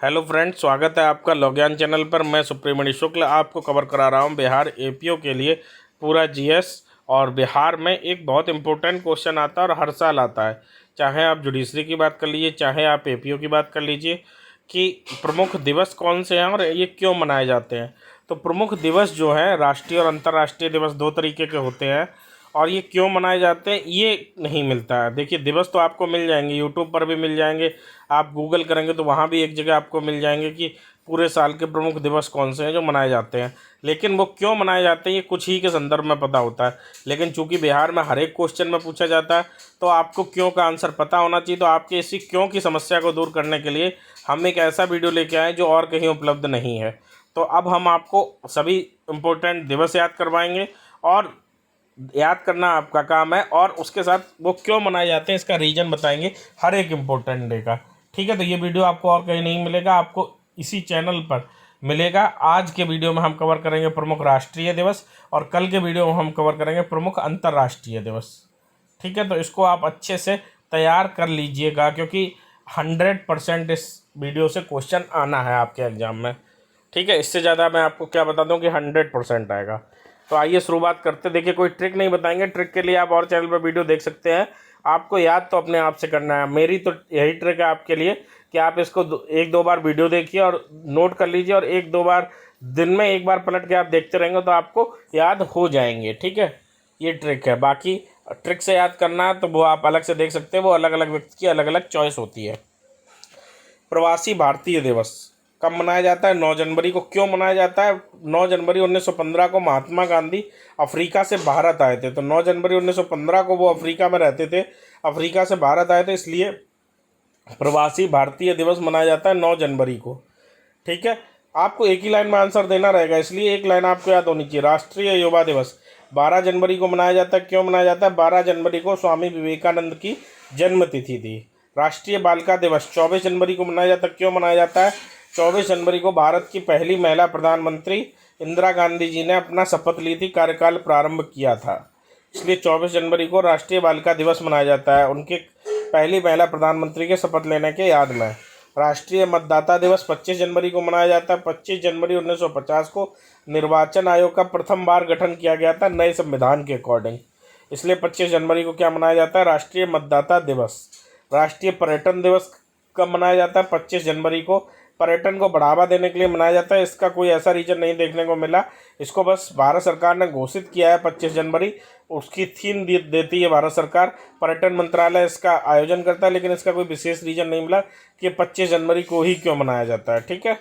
Hello friends, स्वागत है आपका लॉग्यान चैनल पर। मैं सुप्रीमणि शुक्ल आपको कवर करा रहा हूं बिहार एपीओ के लिए पूरा जीएस। और बिहार में एक बहुत इंपॉर्टेंट क्वेश्चन आता है और हर साल आता है, चाहे आप जुडिशरी की बात कर लीजिए चाहे आप एपीओ की बात कर लीजिए, कि प्रमुख दिवस कौन से हैं और ये क्यों मनाए जाते हैं। तो प्रमुख दिवस जो हैं, राष्ट्रीय और अंतर्राष्ट्रीय दिवस दो तरीके के होते हैं, और ये क्यों मनाए जाते हैं ये नहीं मिलता है। देखिए, दिवस तो आपको मिल जाएंगे, यूट्यूब पर भी मिल जाएंगे, आप गूगल करेंगे तो वहाँ भी एक जगह आपको मिल जाएंगे कि पूरे साल के प्रमुख दिवस कौन से हैं जो मनाए जाते हैं। लेकिन वो क्यों मनाए जाते हैं ये कुछ ही के संदर्भ में पता होता है। लेकिन चूंकि बिहार में हर एक क्वेश्चन में पूछा जाता है तो आपको क्यों का आंसर पता होना चाहिए। तो आपके इसी क्यों की समस्या को दूर करने के लिए हम एक ऐसा वीडियो लेके आए जो और कहीं उपलब्ध नहीं है। तो अब हम आपको सभी इम्पोर्टेंट दिवस याद करवाएंगे, और याद करना आपका काम है, और उसके साथ वो क्यों मनाए जाते हैं इसका रीज़न बताएंगे हर एक इम्पोर्टेंट डे का। ठीक है, तो ये वीडियो आपको और कहीं नहीं मिलेगा, आपको इसी चैनल पर मिलेगा। आज के वीडियो में हम कवर करेंगे प्रमुख राष्ट्रीय दिवस, और कल के वीडियो में हम कवर करेंगे प्रमुख अंतर्राष्ट्रीय दिवस। ठीक है, तो इसको आप अच्छे से तैयार कर लीजिएगा, क्योंकि 100% इस वीडियो से क्वेश्चन आना है आपके एग्ज़ाम में। ठीक है, इससे ज़्यादा मैं आपको क्या बता दूं कि 100% आएगा। तो आइए शुरुआत करते। देखिए, कोई ट्रिक नहीं बताएंगे, ट्रिक के लिए आप और चैनल पर वीडियो देख सकते हैं। आपको याद तो अपने आप से करना है। मेरी तो यही ट्रिक है आपके लिए कि आप इसको एक दो बार वीडियो देखिए और नोट कर लीजिए, और एक दो बार दिन में एक बार पलट के आप देखते रहेंगे तो आपको याद हो जाएंगे। ठीक है, ये ट्रिक है। बाकी ट्रिक से याद करना है तो वो आप अलग से देख सकते हैं, वो अलग अलग व्यक्ति की अलग अलग चॉइस होती है। प्रवासी भारतीय दिवस कब मनाया जाता है? 9 जनवरी को। क्यों मनाया जाता है? 9 जनवरी 1915 को महात्मा गांधी अफ्रीका से भारत आए थे। तो 9 जनवरी 1915 को वो अफ्रीका में रहते थे, अफ्रीका से भारत आए थे, इसलिए प्रवासी भारतीय दिवस मनाया जाता है 9 जनवरी को। ठीक है, आपको एक ही लाइन में आंसर देना रहेगा, इसलिए एक लाइन आपको याद होनी चाहिए। राष्ट्रीय युवा दिवस 12 जनवरी को मनाया जाता है। क्यों मनाया जाता है? 12 जनवरी को स्वामी विवेकानंद की जन्म तिथि थी। राष्ट्रीय बालिका दिवस 24 जनवरी को मनाया जाता है। क्यों मनाया जाता है? 24 जनवरी को भारत की पहली महिला प्रधानमंत्री इंदिरा गांधी जी ने अपना शपथ ली थी, कार्यकाल प्रारंभ किया था, इसलिए 24 जनवरी को राष्ट्रीय बालिका दिवस मनाया जाता है, उनके पहली महिला प्रधानमंत्री के शपथ लेने के याद में। राष्ट्रीय मतदाता दिवस 25 जनवरी को मनाया जाता है। 25 जनवरी 1950 को निर्वाचन आयोग का प्रथम बार गठन किया गया था नए संविधान के अकॉर्डिंग, इसलिए 25 जनवरी को क्या मनाया जाता है? राष्ट्रीय मतदाता दिवस। राष्ट्रीय पर्यटन दिवस कब मनाया जाता है? 25 जनवरी को। पर्यटन को बढ़ावा देने के लिए मनाया जाता है। इसका कोई ऐसा रीजन नहीं देखने को मिला, इसको बस भारत सरकार ने घोषित किया है 25 जनवरी, उसकी थीम देती है भारत सरकार, पर्यटन मंत्रालय इसका आयोजन करता है, लेकिन इसका कोई विशेष रीजन नहीं मिला कि 25 जनवरी को ही क्यों मनाया जाता है। ठीक है,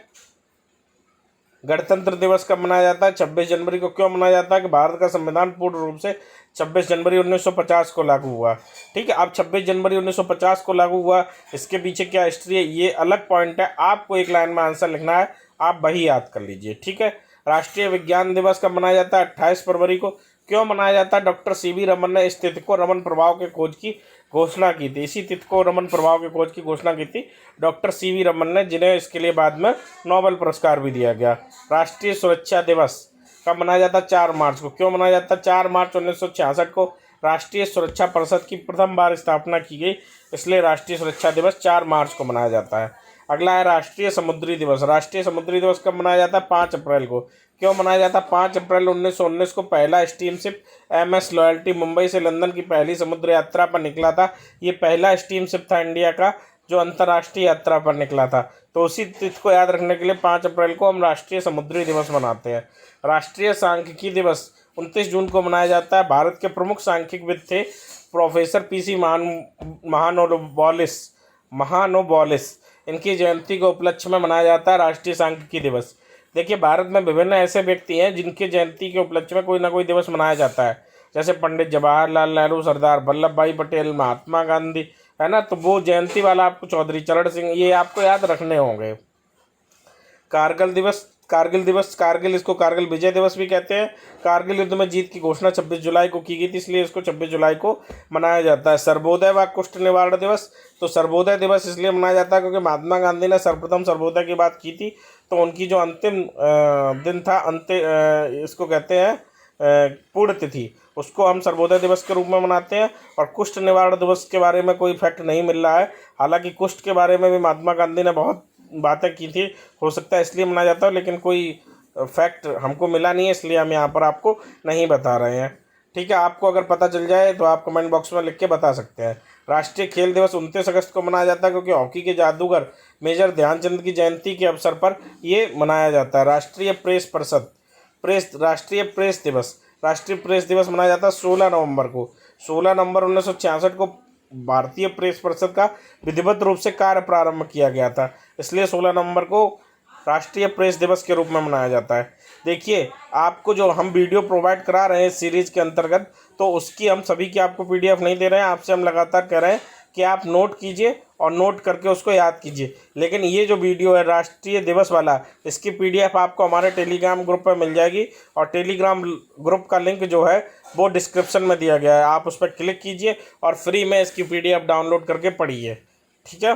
गणतंत्र दिवस कब मनाया जाता है? 26 जनवरी को। क्यों मनाया जाता है? कि भारत का संविधान पूर्ण रूप से 26 जनवरी 1950 को लागू हुआ। ठीक है, अब 26 जनवरी 1950 को लागू हुआ, इसके पीछे क्या हिस्ट्री है ये अलग पॉइंट है, आपको एक लाइन में आंसर लिखना है, आप वही याद कर लीजिए। ठीक है, राष्ट्रीय विज्ञान दिवस कब मनाया जाता है? 28 फरवरी को। क्यों मनाया जाता है? डॉक्टर सीवी रमन ने इस तिथि को रमन प्रभाव के खोज की घोषणा की थी। इसी तिथि को रमन प्रभाव के खोज की घोषणा की थी डॉक्टर सीवी रमन ने, जिन्हें इसके लिए बाद में नोबेल पुरस्कार भी दिया गया। राष्ट्रीय सुरक्षा दिवस कब मनाया जाता है? 4 मार्च को। क्यों मनाया जाता है? 4 मार्च 1966 को राष्ट्रीय सुरक्षा परिषद की प्रथम बार स्थापना की गई, इसलिए राष्ट्रीय सुरक्षा दिवस 4 मार्च को मनाया जाता है। अगला है राष्ट्रीय समुद्री दिवस। राष्ट्रीय समुद्री दिवस कब मनाया जाता है? 5 अप्रैल को। क्यों मनाया जाता है? 5 अप्रैल 1919 को पहला स्टीमशिप MS लॉयल्टी मुंबई से लंदन की पहली समुद्र यात्रा पर निकला था। ये पहला स्टीमशिप था इंडिया का जो अंतर्राष्ट्रीय यात्रा पर निकला था। तो उसी तिथि को याद रखने के लिए 5 अप्रैल को हम राष्ट्रीय समुद्री दिवस मनाते हैं। राष्ट्रीय सांख्यिकी दिवस 29 जून को मनाया जाता है। भारत के प्रमुख सांख्यिकविद थे प्रोफेसर PC महानोबोलिस, इनकी जयंती के उपलक्ष्य में मनाया जाता है राष्ट्रीय सांख्यिकी दिवस। देखिए, भारत में विभिन्न ऐसे व्यक्ति हैं जिनके जयंती के उपलक्ष्य में कोई ना कोई दिवस मनाया जाता है, जैसे पंडित जवाहरलाल नेहरू, सरदार वल्लभ भाई पटेल, महात्मा गांधी, है ना। तो वो जयंती वाला आपको चौधरी चरण सिंह, ये आपको याद रखने होंगे। कारगिल दिवस, कारगिल, इसको कारगिल विजय दिवस भी कहते हैं। कारगिल युद्ध में जीत की घोषणा 26 जुलाई को की गई थी, इसलिए इसको 26 जुलाई को मनाया जाता है। सर्वोदय व कुष्ठ निवारण दिवस, तो सर्वोदय दिवस इसलिए मनाया जाता है क्योंकि महात्मा गांधी ने सर्वप्रथम सर्वोदय की बात की थी, तो उनकी जो अंतिम दिन था, इसको कहते हैं पूर्ण तिथि, उसको हम सर्वोदय दिवस के रूप में मनाते हैं। और कुष्ठ निवारण दिवस के बारे में कोई फैक्ट नहीं मिल रहा है, हालांकि कुष्ठ के बारे में भी महात्मा गांधी ने बहुत बातें की थी, हो सकता है इसलिए मनाया जाता हो, लेकिन कोई फैक्ट हमको मिला नहीं है, इसलिए हम यहाँ पर आपको नहीं बता रहे हैं। ठीक है, आपको अगर पता चल जाए तो आप कमेंट बॉक्स में लिख के बता सकते हैं। राष्ट्रीय खेल दिवस 29 अगस्त को मनाया जाता है, क्योंकि हॉकी के जादूगर मेजर ध्यानचंद की जयंती के अवसर पर ये मनाया जाता है। राष्ट्रीय प्रेस परिषद राष्ट्रीय प्रेस दिवस मनाया जाता है 16 नवंबर को। 16 नवंबर 1966 को भारतीय प्रेस परिषद का विधिवत रूप से कार्य प्रारंभ किया गया था, इसलिए 16 नवंबर को राष्ट्रीय प्रेस दिवस के रूप में मनाया जाता है। देखिए, आपको जो हम वीडियो प्रोवाइड करा रहे हैं सीरीज के अंतर्गत, तो उसकी हम सभी की आपको पीडीएफ नहीं दे रहे हैं, आपसे हम लगातार कह रहे हैं कि आप नोट कीजिए और नोट करके उसको याद कीजिए। लेकिन ये जो वीडियो है राष्ट्रीय दिवस वाला, इसकी पीडीएफ आपको हमारे टेलीग्राम ग्रुप पर मिल जाएगी, और टेलीग्राम ग्रुप का लिंक जो है वो डिस्क्रिप्शन में दिया गया है, आप उस पर क्लिक कीजिए और फ्री में इसकी पीडीएफ डाउनलोड करके पढ़िए। ठीक है।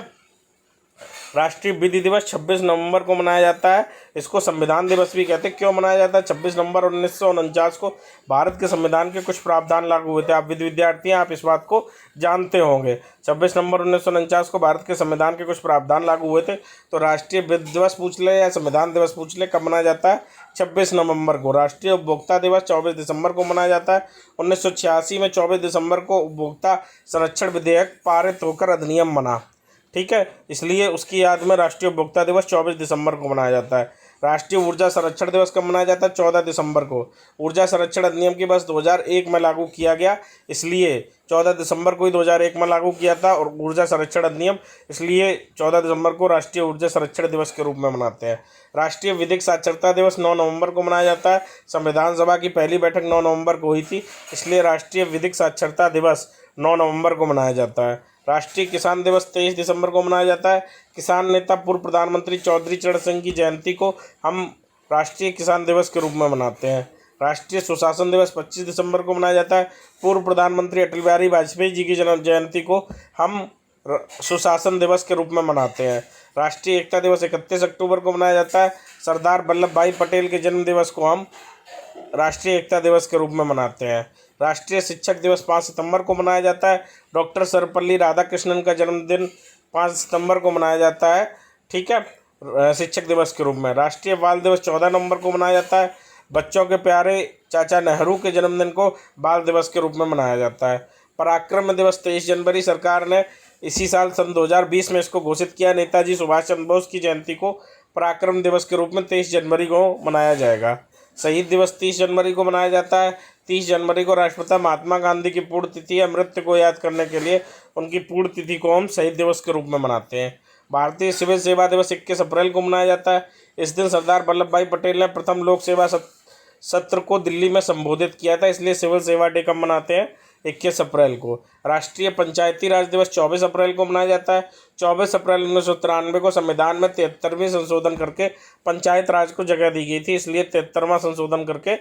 राष्ट्रीय विधि दिवस 26 नवंबर को मनाया जाता है, इसको संविधान दिवस भी कहते हैं। क्यों मनाया जाता है? 26 नवंबर 1949 को भारत के संविधान के कुछ प्रावधान लागू हुए थे। आप विद्यार्थी हैं, आप इस बात को जानते होंगे। 26 नवंबर 1949 को भारत के संविधान के कुछ प्रावधान लागू हुए थे। तो राष्ट्रीय विधि दिवस पूछ ले या संविधान दिवस पूछ ले, कब मनाया जाता है? 26 नवंबर को। राष्ट्रीय उपभोक्ता दिवस 24 दिसंबर को मनाया जाता है। 1986 में 24 दिसंबर को उपभोक्ता संरक्षण विधेयक पारित होकर अधिनियम बना। ठीक है, इसलिए उसकी याद में राष्ट्रीय उपभोक्ता दिवस 24 दिसंबर को मनाया जाता है। राष्ट्रीय ऊर्जा संरक्षण दिवस कब मनाया जाता है? 14 दिसंबर को। ऊर्जा संरक्षण अधिनियम की बस 2001 में लागू किया गया, इसलिए 14 दिसंबर को ही 2001 में लागू किया था, और ऊर्जा संरक्षण अधिनियम इसलिए 14 दिसंबर को राष्ट्रीय ऊर्जा संरक्षण दिवस के रूप में मनाते हैं। राष्ट्रीय विधिक साक्षरता दिवस 9 नवंबर को मनाया जाता है। संविधान सभा की पहली बैठक 9 नवंबर को हुई थी, इसलिए राष्ट्रीय विधिक साक्षरता दिवस 9 नवंबर को मनाया जाता है। राष्ट्रीय किसान दिवस 23 दिसंबर को मनाया जाता है। किसान नेता पूर्व प्रधानमंत्री चौधरी चरण सिंह की जयंती को हम राष्ट्रीय किसान दिवस के रूप में मनाते हैं। राष्ट्रीय सुशासन दिवस 25 दिसंबर को मनाया जाता है। पूर्व प्रधानमंत्री अटल बिहारी वाजपेयी जी की जन्म जयंती को हम सुशासन दिवस के रूप में मनाते हैं। राष्ट्रीय एकता दिवस 31 अक्टूबर को मनाया जाता है। सरदार वल्लभ भाई पटेल के जन्म दिवस को हम राष्ट्रीय एकता दिवस के रूप में मनाते हैं। राष्ट्रीय शिक्षक दिवस 5 सितंबर को मनाया जाता है। डॉक्टर सर्वपल्ली राधाकृष्णन का जन्मदिन 5 सितंबर को मनाया जाता है। ठीक है, शिक्षक दिवस के रूप में। राष्ट्रीय बाल दिवस 14 नवंबर को मनाया जाता है। बच्चों के प्यारे चाचा नेहरू के जन्मदिन को बाल दिवस के रूप में मनाया जाता है। पराक्रम दिवस 23 जनवरी, सरकार ने इसी साल सन 2020 में इसको घोषित किया। नेताजी सुभाष चंद्र बोस की जयंती को पराक्रम दिवस के रूप में 23 जनवरी को मनाया जाएगा। शहीद दिवस 30 जनवरी को मनाया जाता है। 30 जनवरी को राष्ट्रपिता महात्मा गांधी की पूर्ण तिथि है। मृत्यु को याद करने के लिए उनकी पूर्ण तिथि को हम शहीद दिवस के रूप में मनाते हैं। भारतीय सिविल सेवा दिवस 21 अप्रैल को मनाया जाता है। इस दिन सरदार वल्लभ भाई पटेल ने प्रथम लोक सेवा सत्र को दिल्ली में संबोधित किया था, इसलिए सिविल सेवा डे कब मनाते हैं? 21 अप्रैल को। राष्ट्रीय पंचायती राज दिवस 24 अप्रैल को मनाया जाता है। 24 अप्रैल 1993 को संविधान में 73वें संशोधन करके पंचायत राज को जगह दी गई थी, इसलिए 73वां संशोधन करके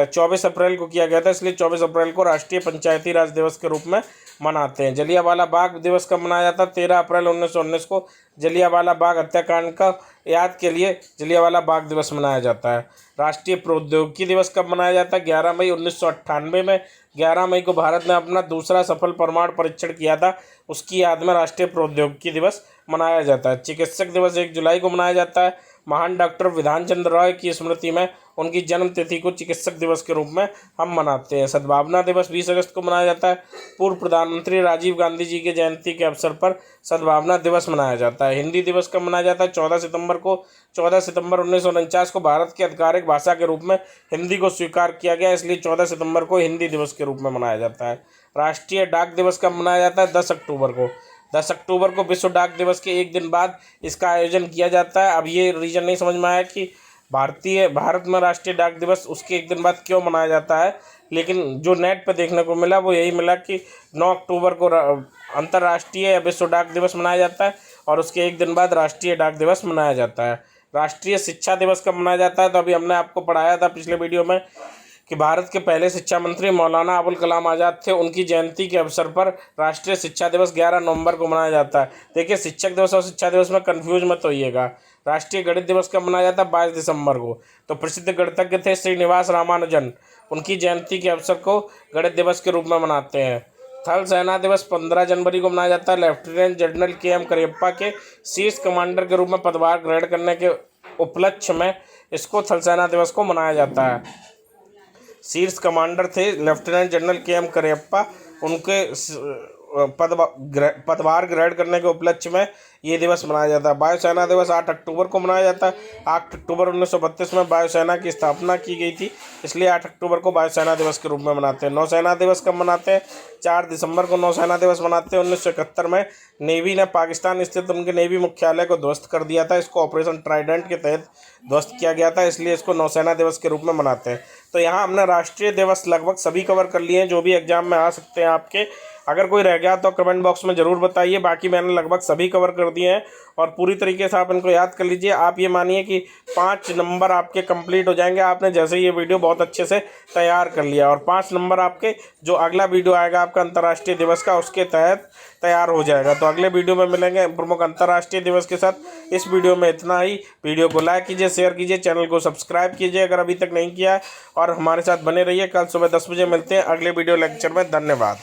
24 अप्रैल को किया गया था, इसलिए 24 अप्रैल को राष्ट्रीय पंचायती राज दिवस के रूप में मनाते हैं। जलियांवाला बाग दिवस कब मनाया जाता है? 13 अप्रैल 1919 को जलियांवाला बाग हत्याकांड का याद के लिए जलियांवाला बाग दिवस मनाया जाता है। राष्ट्रीय प्रौद्योगिकी दिवस कब मनाया जाता है? 11 मई 1998 में। 11 मई को भारत ने अपना दूसरा सफल परमाणु परीक्षण किया था, उसकी याद में राष्ट्रीय प्रौद्योगिकी दिवस मनाया जाता है। चिकित्सक दिवस 1 जुलाई को मनाया जाता है। महान डॉक्टर विधान चंद्र रॉय की स्मृति में उनकी जन्म तिथि को चिकित्सक दिवस के रूप में हम मनाते हैं। सद्भावना दिवस 20 अगस्त को मनाया जाता है। पूर्व प्रधानमंत्री राजीव गांधी जी के जयंती के अवसर पर सद्भावना दिवस मनाया जाता है। हिंदी दिवस कब मनाया जाता है? 14 सितंबर को। 14 सितंबर 1949 को भारत की आधिकारिक भाषा के रूप में हिंदी को स्वीकार किया गया, इसलिए 14 सितंबर को हिंदी दिवस के रूप में मनाया जाता है। राष्ट्रीय डाक दिवस कब मनाया जाता है? 10 अक्टूबर को। 10 अक्टूबर को विश्व डाक दिवस के एक दिन बाद इसका आयोजन किया जाता है। अब ये रीज़न नहीं समझ में आया कि भारत में राष्ट्रीय डाक दिवस उसके एक दिन बाद क्यों मनाया जाता है, लेकिन जो नेट पर देखने को मिला वो यही मिला कि 9 अक्टूबर को अंतर्राष्ट्रीय या विश्व डाक दिवस मनाया जाता है और उसके एक दिन बाद राष्ट्रीय डाक दिवस मनाया जाता है। राष्ट्रीय शिक्षा दिवस कब मनाया जाता है? तो अभी हमने आपको पढ़ाया था पिछले वीडियो में कि भारत के पहले शिक्षा मंत्री मौलाना अबुल कलाम आज़ाद थे, उनकी जयंती के अवसर पर राष्ट्रीय शिक्षा दिवस 11 नवंबर को मनाया जाता है। देखिए, शिक्षक दिवस और शिक्षा दिवस में कंफ्यूज मत होइएगा। राष्ट्रीय गणित दिवस कब मनाया जाता है? 22 दिसंबर को। तो प्रसिद्ध गणितज्ञ थे श्रीनिवास रामानुजन, उनकी जयंती के अवसर को गणित दिवस के रूप में मनाते हैं। थल सेना दिवस 15 जनवरी को मनाया जाता है। Lieutenant general KM. करियप्पा के शीर्ष कमांडर के रूप में पदभार ग्रहण करने के उपलक्ष्य में इसको थल सेना दिवस को मनाया जाता है। शीर्ष कमांडर थे लेफ्टिनेंट जनरल के.एम. करियप्पा, उनके पदभार ग्रहण करने के उपलक्ष्य में ये दिवस मनाया जाता है। वायुसेना दिवस 8 अक्टूबर को मनाया जाता है। 8 अक्टूबर 1932 में वायुसेना की स्थापना की गई थी, इसलिए 8 अक्टूबर को वायुसेना दिवस के रूप में मनाते हैं। नौसेना दिवस कब मनाते हैं? 4 दिसंबर को नौसेना दिवस मनाते हैं। 1971 में नेवी ने पाकिस्तान स्थित उनके नेवी मुख्यालय को ध्वस्त कर दिया था। इसको ऑपरेशन ट्राइडेंट के तहत ध्वस्त किया गया था, इसलिए इसको नौसेना दिवस के रूप में मनाते हैं। तो यहाँ हमने राष्ट्रीय दिवस लगभग सभी कवर कर लिए हैं जो भी एग्जाम में आ सकते हैं आपके। अगर कोई रह गया तो कमेंट बॉक्स में ज़रूर बताइए। बाकी मैंने लगभग सभी कवर कर दिए हैं और पूरी तरीके से आप इनको याद कर लीजिए। आप ये मानिए कि 5 नंबर आपके कंप्लीट हो जाएंगे, आपने जैसे ये वीडियो बहुत अच्छे से तैयार कर लिया, और 5 नंबर आपके जो अगला वीडियो आएगा आपका अंतर्राष्ट्रीय दिवस का, उसके तहत तैयार हो जाएगा। तो अगले वीडियो में मिलेंगे प्रमुख अंतर्राष्ट्रीय दिवस के साथ। इस वीडियो में इतना ही। वीडियो को लाइक कीजिए, शेयर कीजिए, चैनल को सब्सक्राइब कीजिए अगर अभी तक नहीं किया है, और हमारे साथ बने रहिए। कल सुबह 10 बजे मिलते हैं अगले वीडियो लेक्चर में। धन्यवाद।